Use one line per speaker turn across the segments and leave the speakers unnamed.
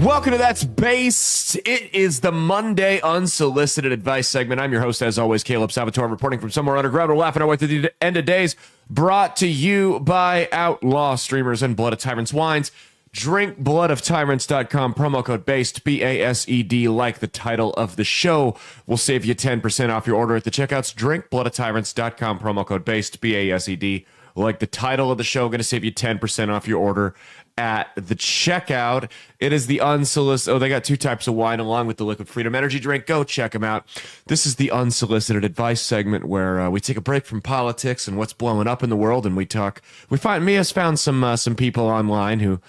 Welcome to That's Based. It is the Monday Unsolicited Advice segment. I'm your host, as always, Caleb Salvatore, reporting from somewhere underground. We're laughing our way to the end of days. Brought to you by Outlaw Streamers and Blood of Tyrants Wines. Drink bloodoftyrants.com, promo code BASED, B-A-S-E-D, like the title of the show. Will save you 10% off your order at the checkouts. Drink bloodoftyrants.com, promo code BASED, B-A-S-E-D, like the title of the show. Going to save you 10% off your order at the checkout. It is the unsolicited. Oh, they got two types of wine along with the liquid freedom energy drink. Go check them out. This is the unsolicited advice segment where we take a break from politics and what's blowing up in the world, and we talk. Mia's found some people online who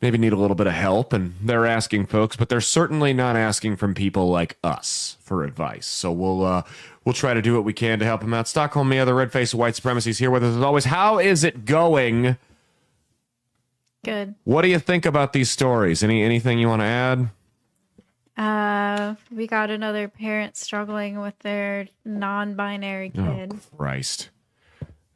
maybe need a little bit of help, and they're asking folks, but they're certainly not asking from people like us for advice. So we'll try to do what we can to help them out. Stockholm Mia, the red face of white supremacy, is here with us as always. How is it going?
Good.
What do you think about these stories? Anything you want to add?
We got another parent struggling with their non-binary kid.
Oh, Christ.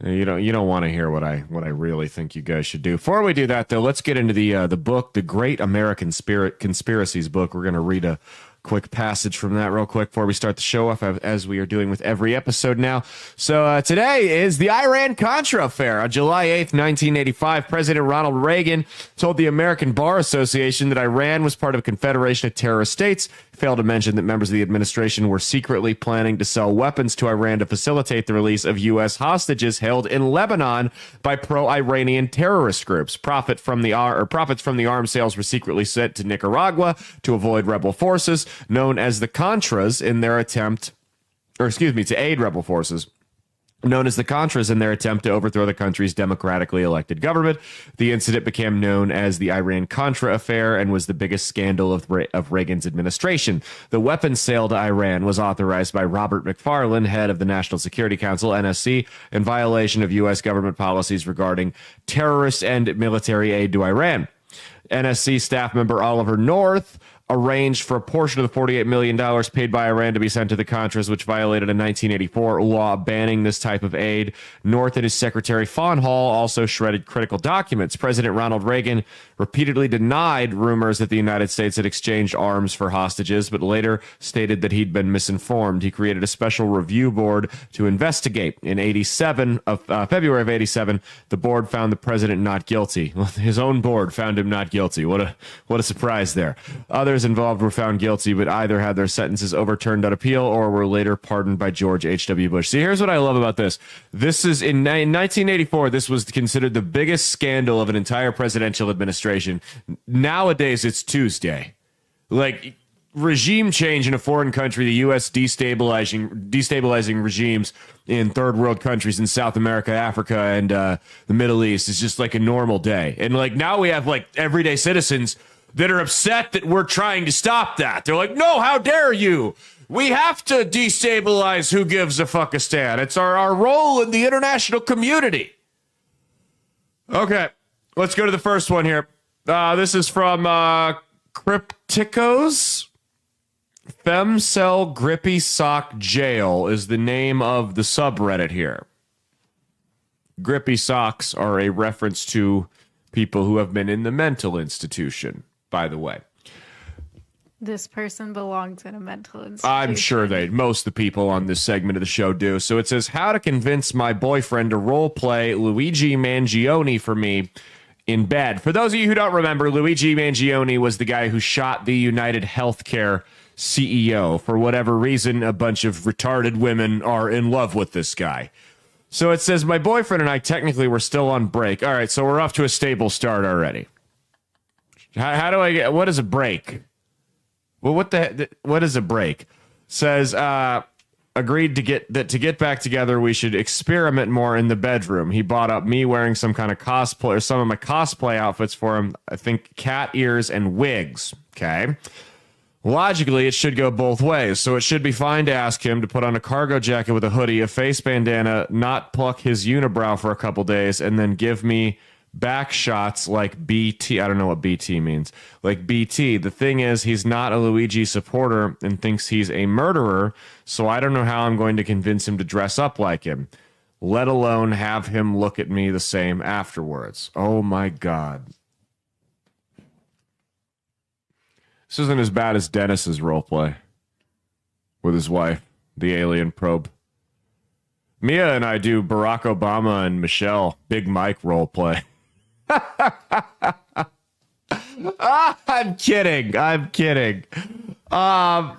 You don't want to hear what I really think you guys should do. Before we do that, though, let's get into the book, The Great American Spirit Conspiracies book. We're going to read a quick passage from that real quick before we start the show off, as we are doing with every episode now. So today is the Iran-Contra affair. On July 8th, 1985, President Ronald Reagan told the American Bar Association that Iran was part of a confederation of terrorist states. He failed to mention that members of the administration were secretly planning to sell weapons to Iran to facilitate the release of U.S. hostages held in Lebanon by pro-Iranian terrorist groups. Profits from the arms sales were secretly sent to Nicaragua to avoid rebel forces, known as the Contras, to aid rebel forces, known as the Contras, in their attempt to overthrow the country's democratically elected government. The incident became known as the Iran-Contra affair and was the biggest scandal of Reagan's administration. The weapons sale to Iran was authorized by Robert McFarlane, head of the National Security Council, NSC, in violation of U.S. government policies regarding terrorist and military aid to Iran. NSC staff member Oliver North arranged for a portion of the $48 million paid by Iran to be sent to the Contras, which violated a 1984 law banning this type of aid. North and his secretary Fawn Hall also shredded critical documents. President Ronald Reagan repeatedly denied rumors that the United States had exchanged arms for hostages, but later stated that he'd been misinformed. He created a special review board to investigate. In February of 87, the board found the president not guilty. His own board found him not guilty. What a surprise there. Others involved were found guilty, but either had their sentences overturned on appeal or were later pardoned by George H.W. Bush. See, here's what I love about this. This is in 1984. This was considered the biggest scandal of an entire presidential administration. Nowadays, it's Tuesday. Like, regime change in a foreign country, the U.S. destabilizing regimes in third world countries in South America, Africa, and the Middle East is just like a normal day. And like now we have like everyday citizens that are upset that we're trying to stop that. They're like, no, how dare you? We have to destabilize Who Gives a Fuckistan. It's our role in the international community. Okay, let's go to the first one here. This is from Crypticos. Femcell Grippy Sock Jail is the name of the subreddit here. Grippy socks are a reference to people who have been in the mental institution, by the way.
This person belongs in a mental institution.
I'm sure most of the people on this segment of the show do. So it says, how to convince my boyfriend to role play Luigi Mangione for me in bed. For those of you who don't remember, Luigi Mangione was the guy who shot the United Healthcare CEO. For whatever reason, a bunch of retarded women are in love with this guy. So it says, my boyfriend and I technically were still on break. All right, so we're off to a stable start already. How do I get, what is a break? Well, what is a break? Says, agreed to get back together, we should experiment more in the bedroom. He bought up me wearing some kind of cosplay, or some of my cosplay outfits for him. I think cat ears and wigs. Okay. Logically, it should go both ways, so it should be fine to ask him to put on a cargo jacket with a hoodie, a face bandana, not pluck his unibrow for a couple days, and then give me back shots like BT. I don't know what BT means. Like BT. The thing is, he's not a Luigi supporter and thinks he's a murderer, so I don't know how I'm going to convince him to dress up like him, let alone have him look at me the same afterwards. Oh my God. This isn't as bad as Dennis's roleplay with his wife, the alien probe. Mia and I do Barack Obama and Michelle, Big Mike roleplay. I'm kidding.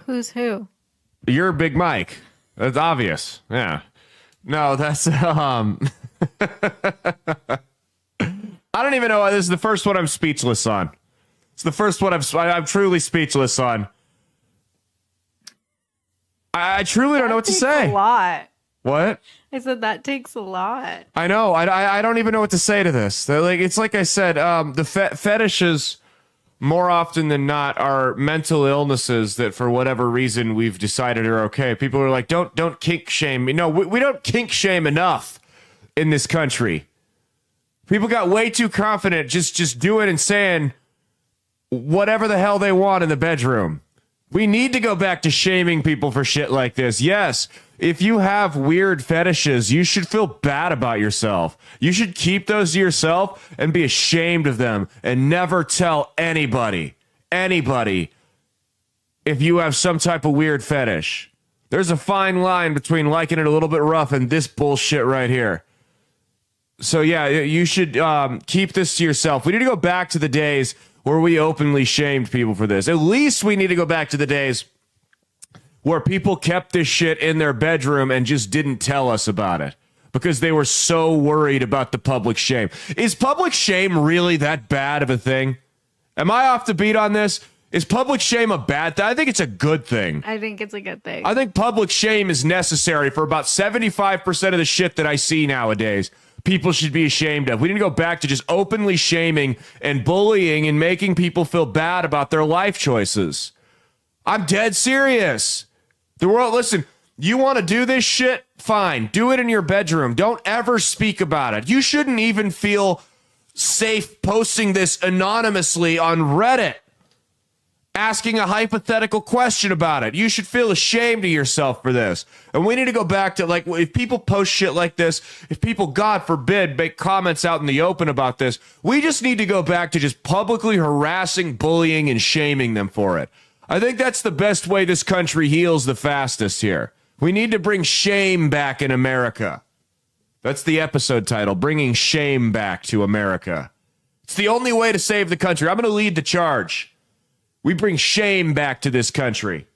Who's who?
You're Big Mike. That's obvious. Yeah. No, that's I don't even know. This is the first one I'm speechless on. It's the first one I'm truly speechless on. I truly don't know what to say.
A lot.
What?
I said that takes a lot.
I know. I don't even know what to say to this. It's like I said. The fetishes, more often than not, are mental illnesses that, for whatever reason, we've decided are okay. People are like, don't kink shame me. No, we don't kink shame enough in this country. People got way too confident just doing and saying whatever the hell they want in the bedroom. We need to go back to shaming people for shit like this. Yes, if you have weird fetishes, you should feel bad about yourself. You should keep those to yourself and be ashamed of them and never tell anybody, if you have some type of weird fetish. There's a fine line between liking it a little bit rough and this bullshit right here. So yeah, you should keep this to yourself. We need to go back to the days where we openly shamed people for this. At least we need to go back to the days where people kept this shit in their bedroom and just didn't tell us about it because they were so worried about the public shame. Is public shame really that bad of a thing? Am I off the beat on this? Is public shame a bad thing? I think it's a good thing.
I think it's a good thing.
I think public shame is necessary for about 75% of the shit that I see nowadays. People should be ashamed of. We need to go back to just openly shaming and bullying and making people feel bad about their life choices. I'm dead serious. The world, listen, you want to do this shit? Fine. Do it in your bedroom. Don't ever speak about it. You shouldn't even feel safe posting this anonymously on Reddit, asking a hypothetical question about it. You should feel ashamed of yourself for this. And we need to go back to, like, if people post shit like this, if people, God forbid, make comments out in the open about this, we just need to go back to just publicly harassing, bullying, and shaming them for it. I think that's the best way this country heals the fastest here. We need to bring shame back in America. That's the episode title, Bringing Shame Back to America. It's the only way to save the country. I'm going to lead the charge. We bring shame back to this country.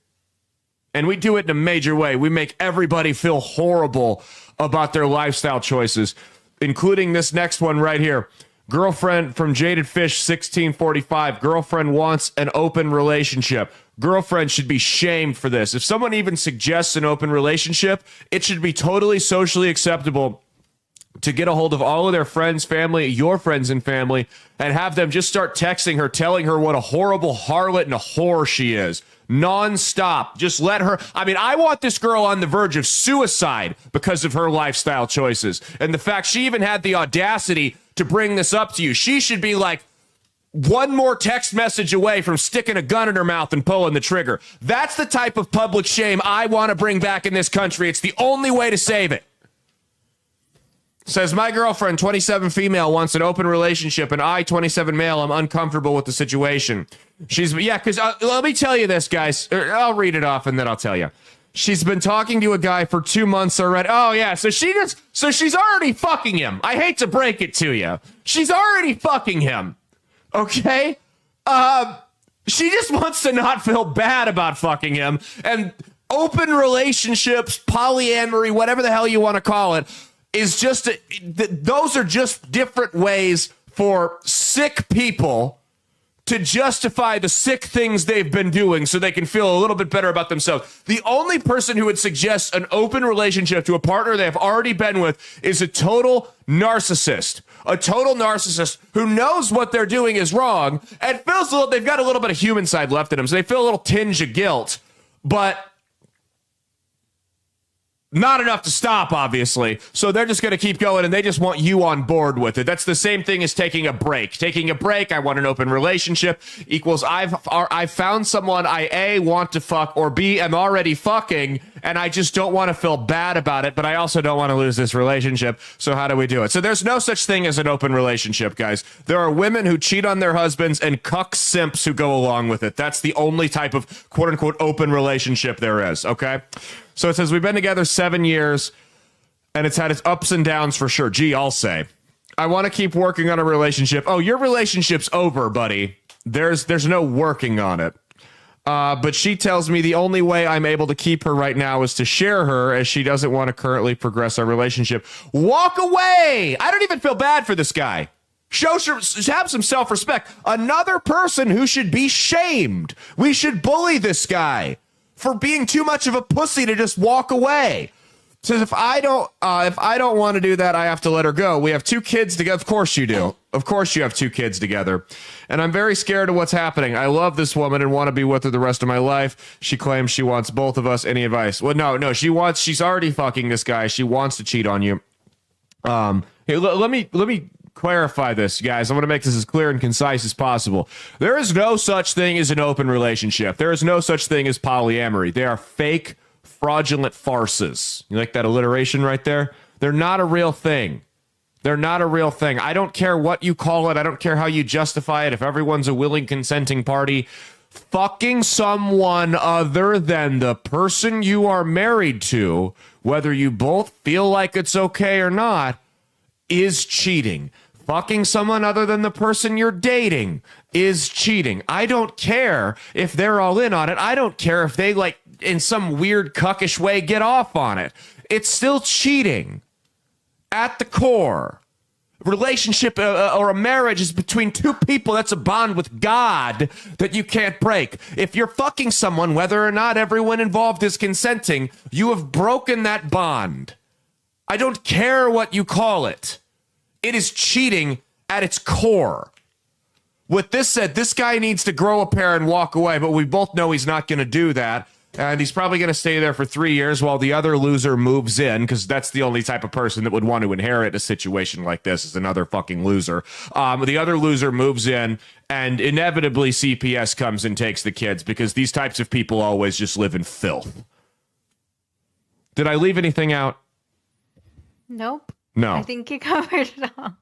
And we do it in a major way. We make everybody feel horrible about their lifestyle choices, including this next one right here. Girlfriend from Jaded Fish 1645. Girlfriend wants an open relationship. Girlfriend should be shamed for this. If someone even suggests an open relationship, it should be totally socially acceptable to get a hold of all of their friends, family, your friends and family, and have them just start texting her, telling her what a horrible harlot and a whore she is. Non-stop. Just let her. I mean, I want this girl on the verge of suicide because of her lifestyle choices. And the fact she even had the audacity to bring this up to you. She should be like one more text message away from sticking a gun in her mouth and pulling the trigger. That's the type of public shame I want to bring back in this country. It's the only way to save it. Says, my girlfriend, 27 female, wants an open relationship, and I, 27 male, am uncomfortable with the situation. Because let me tell you this, guys. I'll read it off, and then I'll tell you. She's been talking to a guy for 2 months already. Oh, yeah, so she's already fucking him. I hate to break it to you. She's already fucking him, okay? She just wants to not feel bad about fucking him, and open relationships, polyamory, whatever the hell you want to call it, is just those are just different ways for sick people to justify the sick things they've been doing so they can feel a little bit better about themselves. The only person who would suggest an open relationship to a partner they have already been with is a total narcissist. A total narcissist who knows what they're doing is wrong and feels they've got a little bit of human side left in them, so they feel a little tinge of guilt. But not enough to stop, obviously. So they're just going to keep going, and they just want you on board with it. That's the same thing as taking a break. Taking a break, I want an open relationship, equals I've found someone I A, want to fuck, or B, am already fucking, and I just don't want to feel bad about it, but I also don't want to lose this relationship. So how do we do it? So there's no such thing as an open relationship, guys. There are women who cheat on their husbands and cuck simps who go along with it. That's the only type of quote-unquote open relationship there is, okay? So it says, we've been together 7 years, and it's had its ups and downs for sure. Gee, I'll say. I want to keep working on a relationship. Oh, your relationship's over, buddy. There's no working on it. But she tells me the only way I'm able to keep her right now is to share her, as she doesn't want to currently progress our relationship. Walk away! I don't even feel bad for this guy. Have some self-respect. Another person who should be shamed. We should bully this guy for being too much of a pussy to just walk away. Says if I don't want to do that, I have to let her go. We have 2 kids together. Of course you do. Of course you have 2 kids together. And I'm very scared of what's happening. I love this woman and want to be with her the rest of my life. She claims she wants both of us. Any advice? Well, no. She's already fucking this guy. She wants to cheat on you. Hey, let me clarify this, guys. I want to make this as clear and concise as possible. There is no such thing as an open relationship. There is no such thing as polyamory. They are fake, fraudulent farces. You like that alliteration right there? They're not a real thing. They're not a real thing. I don't care what you call it. I don't care how you justify it. If everyone's a willing, consenting party, fucking someone other than the person you are married to, whether you both feel like it's okay or not, is cheating. Fucking someone other than the person you're dating is cheating. I don't care if they're all in on it. I don't care if they, like, in some weird cuckish way get off on it. It's still cheating at the core. Relationship or a marriage is between 2 people. That's a bond with God that you can't break. If you're fucking someone, whether or not everyone involved is consenting, you have broken that bond. I don't care what you call it. It is cheating at its core. With this said, this guy needs to grow a pair and walk away, but we both know he's not going to do that. And he's probably going to stay there for 3 years while the other loser moves in, because that's the only type of person that would want to inherit a situation like this, is another fucking loser. The other loser moves in, and inevitably CPS comes and takes the kids, because these types of people always just live in filth. Did I leave anything out?
Nope.
No.
I think you covered it all.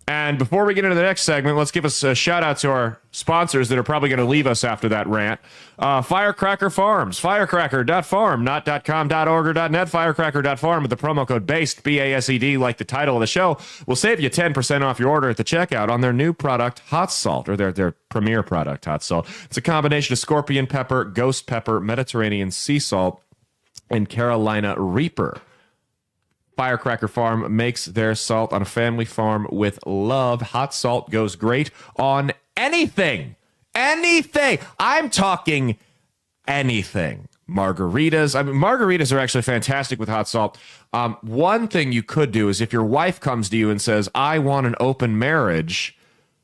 And before we get into the next segment, let's give us a shout out to our sponsors that are probably going to leave us after that rant. Firecracker Farms, firecracker.farm, not .com, .org, or .net, firecracker.farm with the promo code BASED, B-A-S-E-D, like the title of the show, will save you 10% off your order at the checkout on their new product, Hot Salt, or their premier product, Hot Salt. It's a combination of scorpion pepper, ghost pepper, Mediterranean sea salt, and Carolina Reaper. Firecracker Farm makes their salt on a family farm with love. Hot salt goes great on anything. Anything. I'm talking anything. Margaritas. I mean, margaritas are actually fantastic with hot salt. One thing you could do is if your wife comes to you and says, I want an open marriage,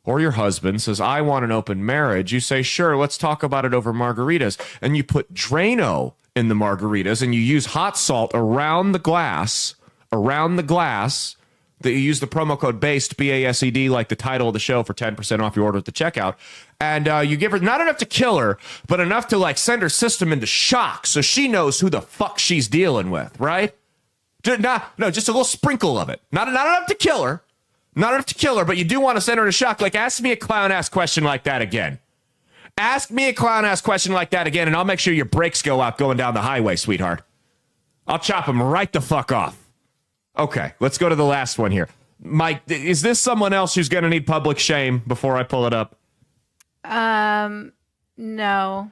or your husband says, I want an open marriage, you say, sure, let's talk about it over margaritas. And you put Drano in the margaritas and you use hot salt around the glass, that you use the promo code BASED, B-A-S-E-D, like the title of the show, for 10% off your order at the checkout. And you give her not enough to kill her, but enough to, like, send her system into shock so she knows who the fuck she's dealing with, right? No, just a little sprinkle of it. Not enough to kill her. Not enough to kill her, but you do want to send her into shock. Like, ask me a clown-ass question like that again. Ask me a clown-ass question like that again, and I'll make sure your brakes go out going down the highway, sweetheart. I'll chop them right the fuck off. Okay, let's go to the last one here. Mike, is this someone else who's going to need public shame before I pull it up?
No.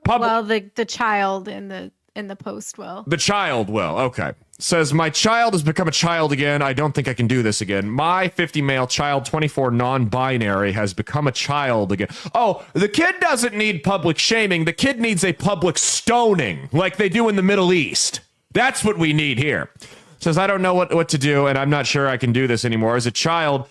Well, the child in the post will. The child will. Okay. Says, my child has become a child again. I don't think I can do this again. My 50 male child, 24 non-binary, has become a child again. Oh, the kid doesn't need public shaming. The kid needs a public stoning like they do in the Middle East. That's what we need here. Says, I don't know what to do, and I'm not sure I can do this anymore. As a child,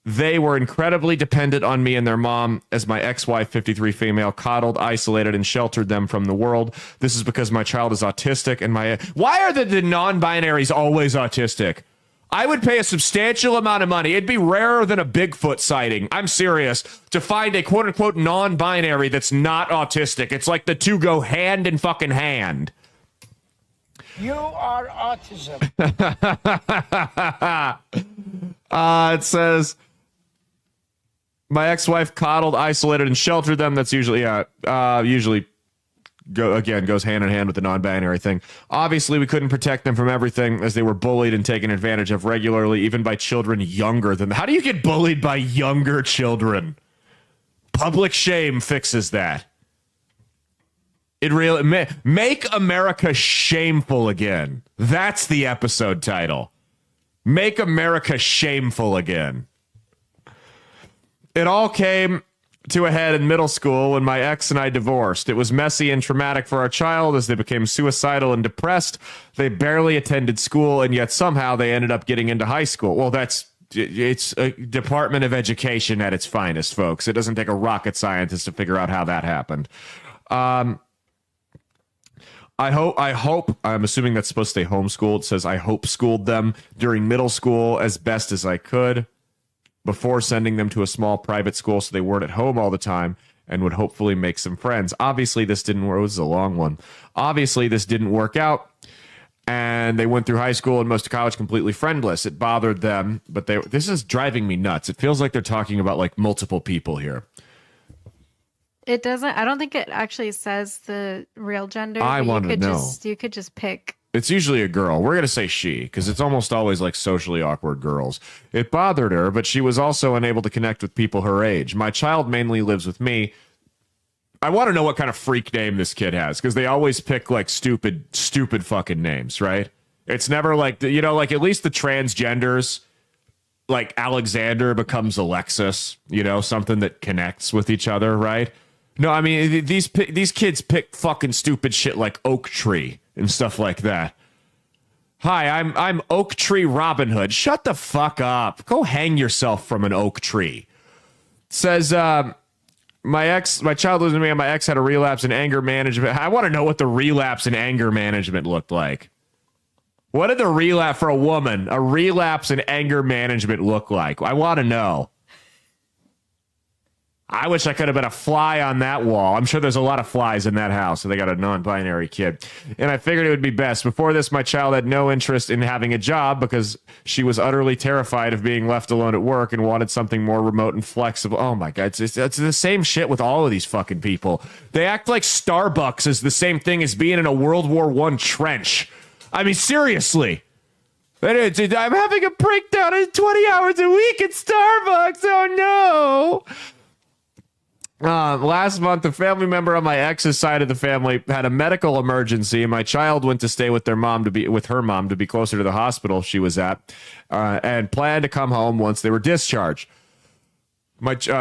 They were incredibly dependent on me and their mom, as my ex-wife, 53 female, coddled, isolated, and sheltered them from the world. This is because my child is autistic and why are the non-binaries always autistic? I would pay a substantial amount of money. It'd be rarer than a Bigfoot sighting. I'm serious. To find a quote-unquote non-binary that's not autistic. It's like the two go hand in fucking hand.
You are autism.
It says, my ex-wife coddled, isolated, and sheltered them. That's usually, goes hand in hand with the non-binary thing. Obviously, we couldn't protect them from everything as they were bullied and taken advantage of regularly, even by children younger than them. How do you get bullied by younger children? Public shame fixes that. It really make America shameful again. That's the episode title. Make America shameful again. It all came to a head in middle school when my ex and I divorced. It was messy and traumatic for our child as they became suicidal and depressed. They barely attended school, and yet somehow they ended up getting into high school. Well, it's a Department of Education at its finest, folks. It doesn't take a rocket scientist to figure out how that happened. I hope, I'm assuming that's supposed to stay homeschooled. It says, I hope schooled them during middle school as best as I could before sending them to a small private school so they weren't at home all the time and would hopefully make some friends. Obviously, this didn't work. It was a long one. Obviously, this didn't work out, and they went through high school and most of college completely friendless. It bothered them, but this is driving me nuts. It feels like they're talking about like multiple people here.
It doesn't. I don't think it actually says the real gender.
I want to know.
You could just pick.
It's usually a girl. We're going to say she, because it's almost always like socially awkward girls. It bothered her, but she was also unable to connect with people her age. My child mainly lives with me. I want to know what kind of freak name this kid has, because they always pick like stupid fucking names, right? It's never like, like at least the transgenders, like Alexander becomes Alexis, something that connects with each other, right? No, I mean, these kids pick fucking stupid shit like Oak Tree and stuff like that. Hi, I'm Oak Tree Robin Hood. Shut the fuck up. Go hang yourself from an oak tree. Says, my child lives with me and my ex had a relapse in anger management. I want to know what the relapse in anger management looked like. What did the relapse for a woman, a relapse in anger management look like? I want to know. I wish I could have been a fly on that wall. I'm sure there's a lot of flies in that house, so they got a non-binary kid. And I figured it would be best. Before this, my child had no interest in having a job because she was utterly terrified of being left alone at work and wanted something more remote and flexible. Oh my God, it's the same shit with all of these fucking people. They act like Starbucks is the same thing as being in a World War I trench. I mean, seriously. I'm having a breakdown in 20 hours a week at Starbucks. Oh no. Last month, a family member on my ex's side of the family had a medical emergency, and my child went to stay with her mom to be closer to the hospital she was at, and planned to come home once they were discharged.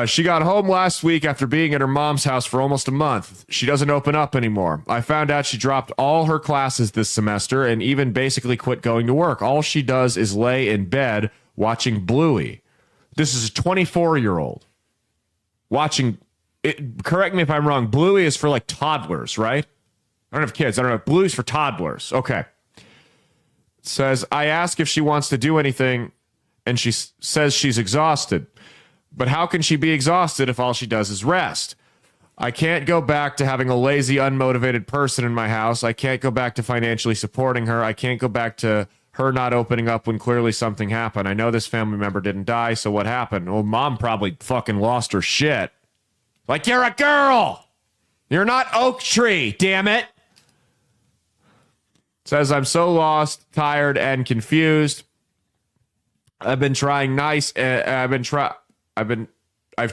She got home last week after being at her mom's house for almost a month. She doesn't open up anymore. I found out she dropped all her classes this semester and even basically quit going to work. All she does is lay in bed watching Bluey. This is a 24-year-old watching. Correct me if I'm wrong. Bluey is for like toddlers, right? I don't have kids. I don't know. Bluey's for toddlers. Okay. It says, I ask if she wants to do anything, and she says she's exhausted. But how can she be exhausted if all she does is rest? I can't go back to having a lazy, unmotivated person in my house. I can't go back to financially supporting her. I can't go back to her not opening up when clearly something happened. I know this family member didn't die, so what happened? Well, mom probably fucking lost her shit. Like, you're a girl. You're not Oak Tree, damn it. Says, I'm so lost, tired, and confused. I've been trying nice. I've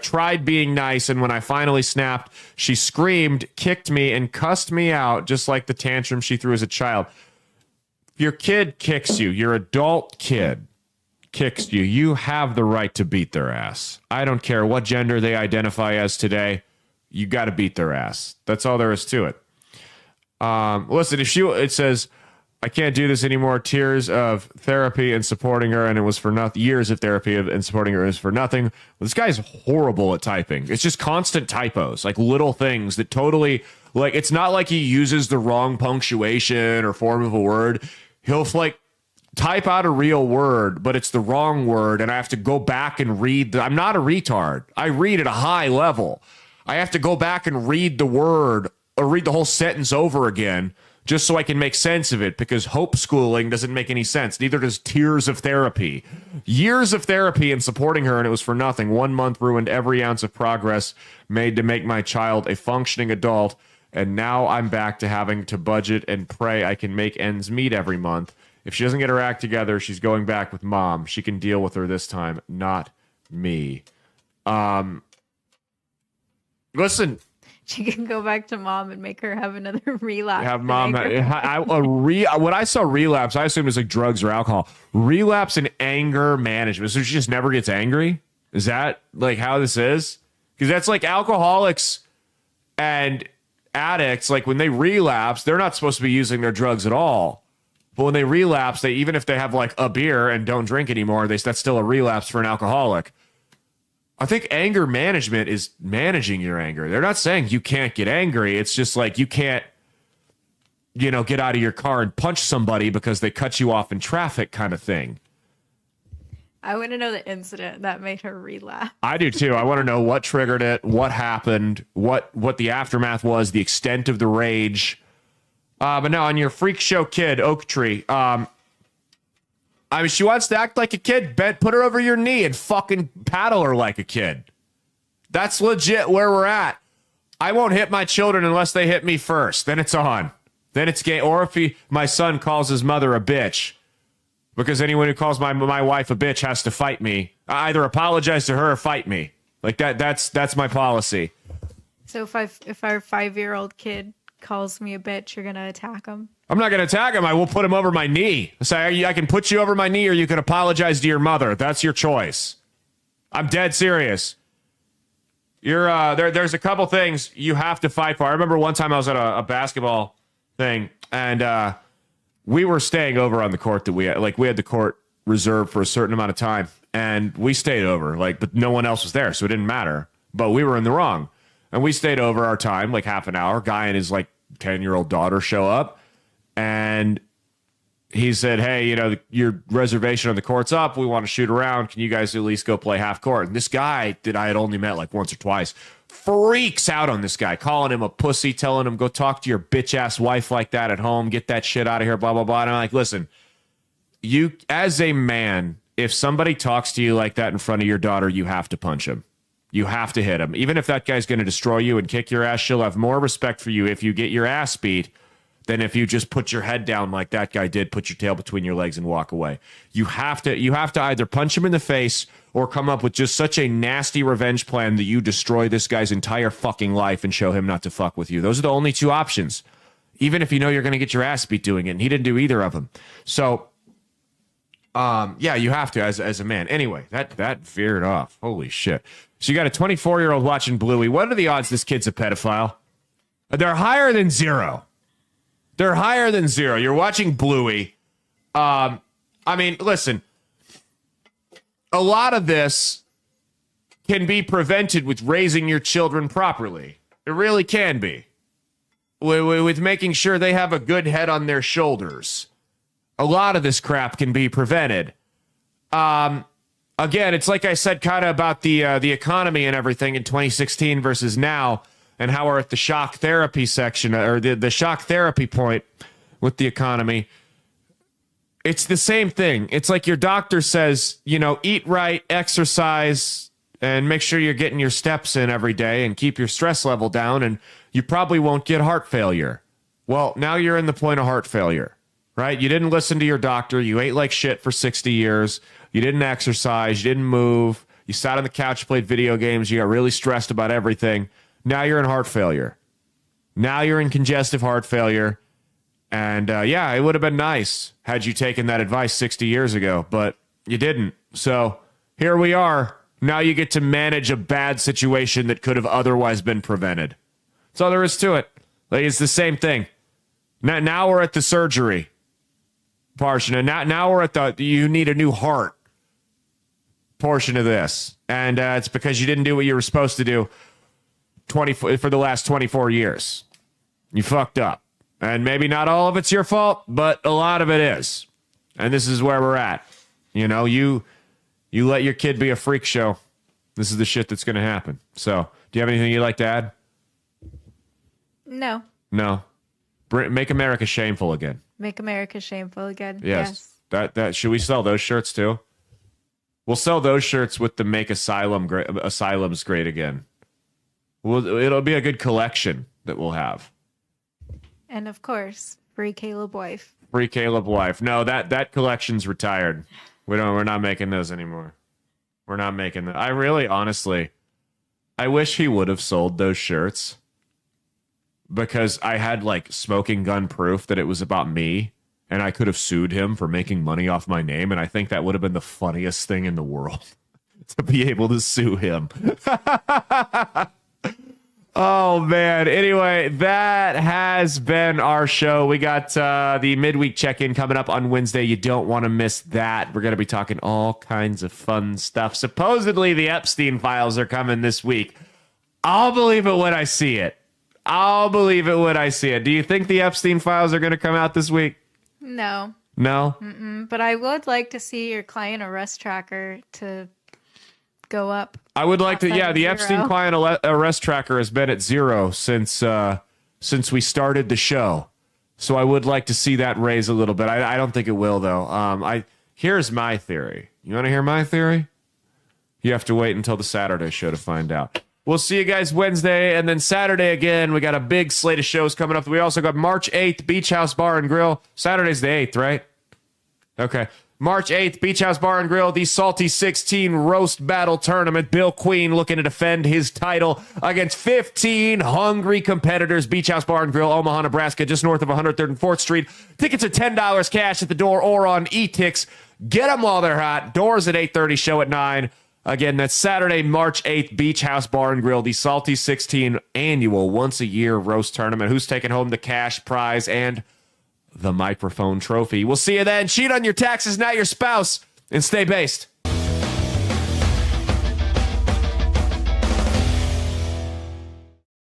tried being nice, and when I finally snapped, she screamed, kicked me, and cussed me out, just like the tantrum she threw as a child. If your kid kicks you, your adult kid kicks you, you have the right to beat their ass. I don't care what gender they identify as today. You got to beat their ass. That's all there is to it. Listen, it says, I can't do this anymore. Tears of therapy and supporting her, and it was for nothing. Years of therapy and supporting her is for nothing. Well, this guy's horrible at typing. It's just constant typos, like little things that totally, like, it's not like he uses the wrong punctuation or form of a word. He'll like type out a real word, but it's the wrong word, and I have to go back and read. I'm not a retard. I read at a high level. I have to go back and read the word or read the whole sentence over again just so I can make sense of it, because hope schooling doesn't make any sense. Neither does tears of therapy. Years of therapy and supporting her, and it was for nothing. 1 month ruined every ounce of progress made to make my child a functioning adult, and now I'm back to having to budget and pray I can make ends meet every month. If she doesn't get her act together, she's going back with mom. She can deal with her this time, not me. Listen.
She can go back to mom and make her have another relapse.
Have mom. When I saw relapse, I assumed it was like drugs or alcohol. Relapse in anger management. So she just never gets angry? Is that like how this is? Because that's like alcoholics and addicts. Like when they relapse, they're not supposed to be using their drugs at all. But when they relapse, they even if they have like a beer and don't drink anymore, that's still a relapse for an alcoholic. I think anger management is managing your anger. They're not saying you can't get angry. It's just like you can't, get out of your car and punch somebody because they cut you off in traffic kind of thing.
I want to know the incident that made her relapse.
I do too. I want to know what triggered it, what happened, what the aftermath was, the extent of the rage. But no, on your freak show kid, Oak Tree, she wants to act like a kid. Put her over your knee and fucking paddle her like a kid. That's legit where we're at. I won't hit my children unless they hit me first. Then it's on. Then it's gay. Or if my son calls his mother a bitch, because anyone who calls my wife a bitch has to fight me. I either apologize to her or fight me. Like that's my policy.
So if our 5-year-old kid calls me a bitch, you're gonna attack him?
I'm not going to attack him. I will put him over my knee. Say, I can put you over my knee or you can apologize to your mother. That's your choice. I'm dead serious. There's a couple things you have to fight for. I remember one time I was at a basketball thing, and we were staying over on the court that we had the court reserved for a certain amount of time, and we stayed over, but no one else was there, so it didn't matter. But we were in the wrong. And we stayed over our time, like half an hour. Guy and his 10-year-old daughter show up. And he said, hey, your reservation on the court's up. We want to shoot around. Can you guys at least go play half court? And this guy that I had only met once or twice freaks out on this guy, calling him a pussy, telling him, go talk to your bitch-ass wife like that at home. Get that shit out of here, blah, blah, blah. And I'm like, listen, you, as a man, if somebody talks to you like that in front of your daughter, you have to punch him. You have to hit him. Even if that guy's going to destroy you and kick your ass, she'll have more respect for you if you get your ass beat than if you just put your head down like that guy did, put your tail between your legs and walk away. You have to either punch him in the face or come up with just such a nasty revenge plan that you destroy this guy's entire fucking life and show him not to fuck with you. Those are the only two options. Even if you know you're going to get your ass beat doing it. And he didn't do either of them. So, yeah, you have to as a man. Anyway, that veered off. Holy shit. So you got a 24-year-old watching Bluey. What are the odds this kid's a pedophile? They're higher than zero. They're higher than zero. You're watching Bluey. Listen. A lot of this can be prevented with raising your children properly. It really can be. With making sure they have a good head on their shoulders. A lot of this crap can be prevented. Again, it's like I said kind of about the economy and everything in 2016 versus now. And how we're at the shock therapy section, or the shock therapy point with the economy. It's the same thing. It's like your doctor says, eat right, exercise, and make sure you're getting your steps in every day and keep your stress level down, and you probably won't get heart failure. Well, now you're in the point of heart failure, right? You didn't listen to your doctor. You ate like shit for 60 years. You didn't exercise. You didn't move. You sat on the couch, played video games. You got really stressed about everything. Now you're in heart failure. Now you're in congestive heart failure. And it would have been nice had you taken that advice 60 years ago, but you didn't. So here we are. Now you get to manage a bad situation that could have otherwise been prevented. That's all there is to it. It's the same thing. Now we're at the surgery.
portion. And now we're at the you need a new heart portion of this. And it's because you didn't do what you were supposed to do for the last 24 years. You fucked up. And maybe not all of it's your fault, but a lot of it is. And this is where we're at. You know, you let your kid be a freak show. This is the shit that's going to happen. So, do you have anything you'd like to add?
No.
No. Make America shameful again.
Make America shameful again.
Yes. That should we sell those shirts too? We'll sell those shirts with the Make Asylums Great Again. It'll be a good collection that we'll have.
And of course, Free Caleb Wife.
Free Caleb Wife. No, that collection's retired. We're not making those anymore. We're not making that. I really, honestly, I wish he would have sold those shirts because I had like smoking gun proof that it was about me. And I could have sued him for making money off my name. And I think that would have been the funniest thing in the world to be able to sue him. Oh, man. Anyway, that has been our show. We got the midweek check-in coming up on Wednesday. You don't want to miss that. We're going to be talking all kinds of fun stuff. Supposedly, the Epstein files are coming this week. I'll believe it when I see it. Do you think the Epstein files are going to come out this week?
No.
No?
But I would like to see your client arrest tracker to go up.
I would like to, yeah, the 0. Epstein client arrest tracker has been at 0 since we started the show. So I would like to see that raise a little bit. I don't think it will, though. Here's my theory. You want to hear my theory? You have to wait until the Saturday show to find out. We'll see you guys Wednesday, and then Saturday again. We got a big slate of shows coming up. We also got March 8th, Beach House Bar and Grill. Saturday's the 8th, right? Okay. March 8th, Beach House Bar and Grill, the Salty 16 Roast Battle Tournament. Bill Queen looking to defend his title against 15 hungry competitors. Beach House Bar and Grill, Omaha, Nebraska, just north of 103rd and 4th Street. Tickets are $10 cash at the door or on eTix. Get them while they're hot. Doors at 8:30, show at 9. Again, that's Saturday, March 8th, Beach House Bar and Grill, the Salty 16 annual once-a-year roast tournament. Who's taking home the cash prize and the microphone trophy? We'll see you then. Cheat on your taxes, not your spouse, and stay based.